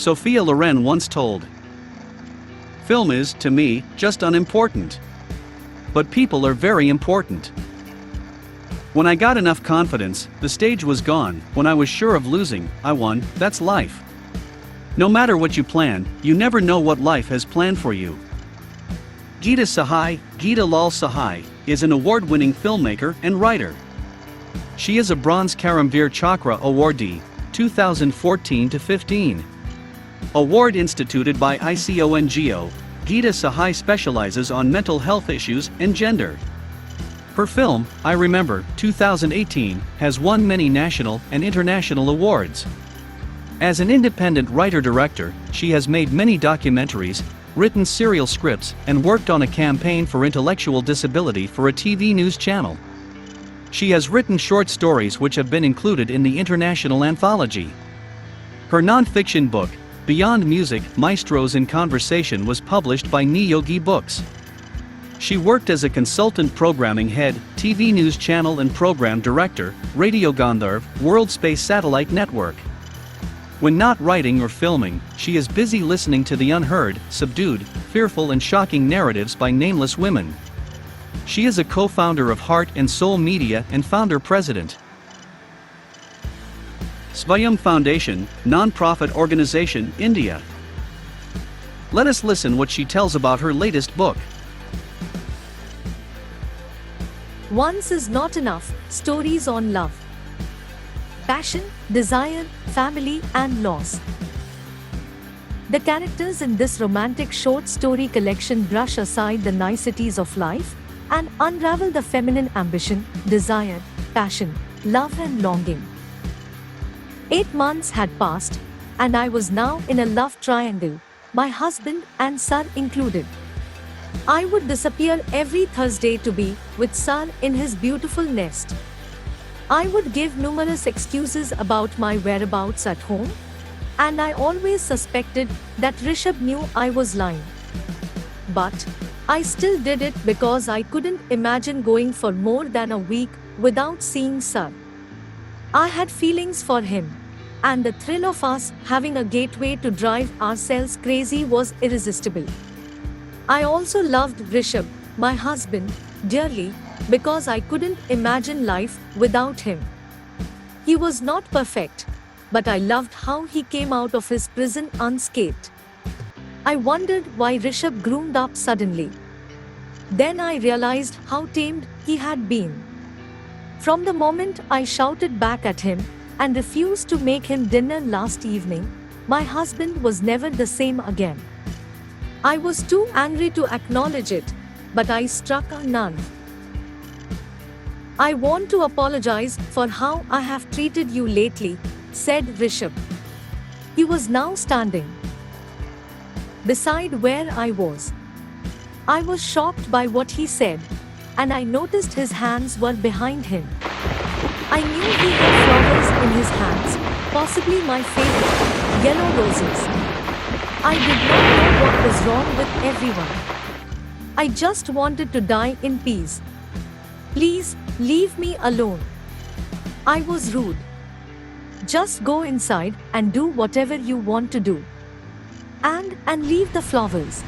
Sophia Loren once told. Film is, to me, just unimportant. But people are very important. When I got enough confidence, the stage was gone. When I was sure of losing, I won. That's life. No matter what you plan, you never know what life has planned for you. Geeta Sahai, Geeta Lal Sahai, is an award-winning filmmaker and writer. She is a Bronze Karamveer Chakra awardee, 2014-15. Award instituted by iCONGO, Geeta Sahai specializes on mental health issues and gender. Her film, I Remember, 2018, has won many national and international awards. As an independent writer-director, she has made many documentaries, written serial scripts, and worked on a campaign for intellectual disability for a TV news channel. She has written short stories which have been included in the international anthology. Her non-fiction book, Beyond Music, Maestros in Conversation, was published by Niyogi Books. She worked as a consultant programming head, TV news channel and program director, Radio Gandharv, Worldspace Satellite Network. When not writing or filming, she is busy listening to the unheard, subdued, fearful and shocking narratives by nameless women. She is a co-founder of Heart and Soul Media and founder-president. Swayam Foundation, non-profit organization, India. Let us listen what she tells about her latest book. Once is not enough. Stories on love, passion, desire, family, and loss. The characters in this romantic short story collection brush aside the niceties of life and unravel the feminine ambition, desire, passion, love, and longing. 8 months had passed, and I was now in a love triangle, my husband and son included. I would disappear every Thursday to be with son in his beautiful nest. I would give numerous excuses about my whereabouts at home, and I always suspected that Rishabh knew I was lying. But I still did it because I couldn't imagine going for more than a week without seeing Sir. I had feelings for him, and the thrill of us having a gateway to drive ourselves crazy was irresistible. I also loved Rishabh, my husband, dearly, because I couldn't imagine life without him. He was not perfect, but I loved how he came out of his prison unscathed. I wondered why Rishabh groomed up suddenly. Then I realized how tamed he had been. From the moment I shouted back at him and refused to make him dinner last evening, my husband was never the same again. I was too angry to acknowledge it, but I struck a nerve. I want to apologize for how I have treated you lately, said Rishabh. He was now standing beside where I was. I was shocked by what he said, and I noticed his hands were behind him. I knew he had flowers in his hands, possibly my favorite, yellow roses. I did not know what was wrong with everyone. I just wanted to die in peace. Please, leave me alone. I was rude. Just go inside and do whatever you want to do. And leave the flowers,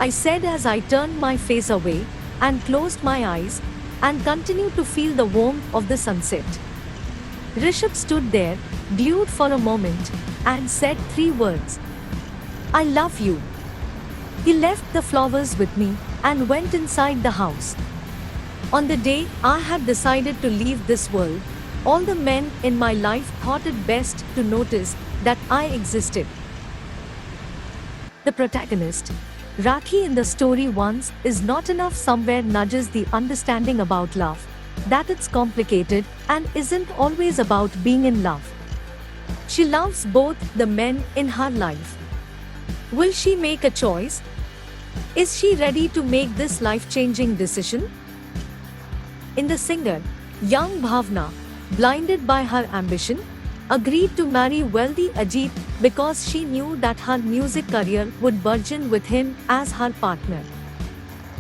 I said as I turned my face away and closed my eyes and continued to feel the warmth of the sunset. Rishabh stood there, glued for a moment, and said 3 words. I love you. He left the flowers with me and went inside the house. On the day I had decided to leave this world, all the men in my life thought it best to notice that I existed. The protagonist, Rakhi in the story once is not enough somewhere nudges the understanding about love, that it's complicated and isn't always about being in love. She loves both the men in her life. Will she make a choice? Is she ready to make this life-changing decision? In The Singer, young Bhavna, blinded by her ambition, agreed to marry wealthy Ajit because she knew that her music career would burgeon with him as her partner.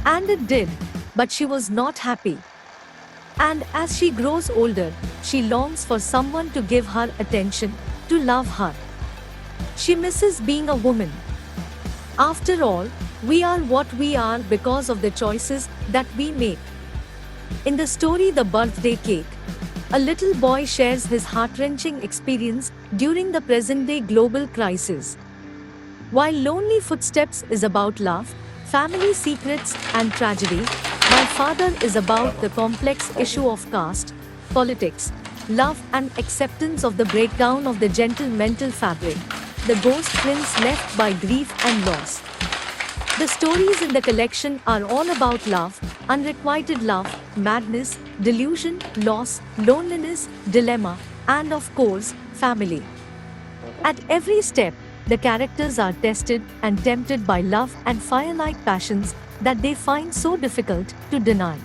And it did, but she was not happy. And as she grows older, she longs for someone to give her attention, to love her. She misses being a woman. After all, we are what we are because of the choices that we make. In the story The Birthday Cake, a little boy shares his heart-wrenching experience during the present-day global crisis. While Lonely Footsteps is about love, family secrets, and tragedy, My Father is about the complex issue of caste, politics, love, and acceptance of the breakdown of the gentle mental fabric, the ghost prince left by grief and loss. The stories in the collection are all about love, unrequited love, madness, delusion, loss, loneliness, dilemma, and of course, family. At every step, the characters are tested and tempted by love and fire-like passions that they find so difficult to deny.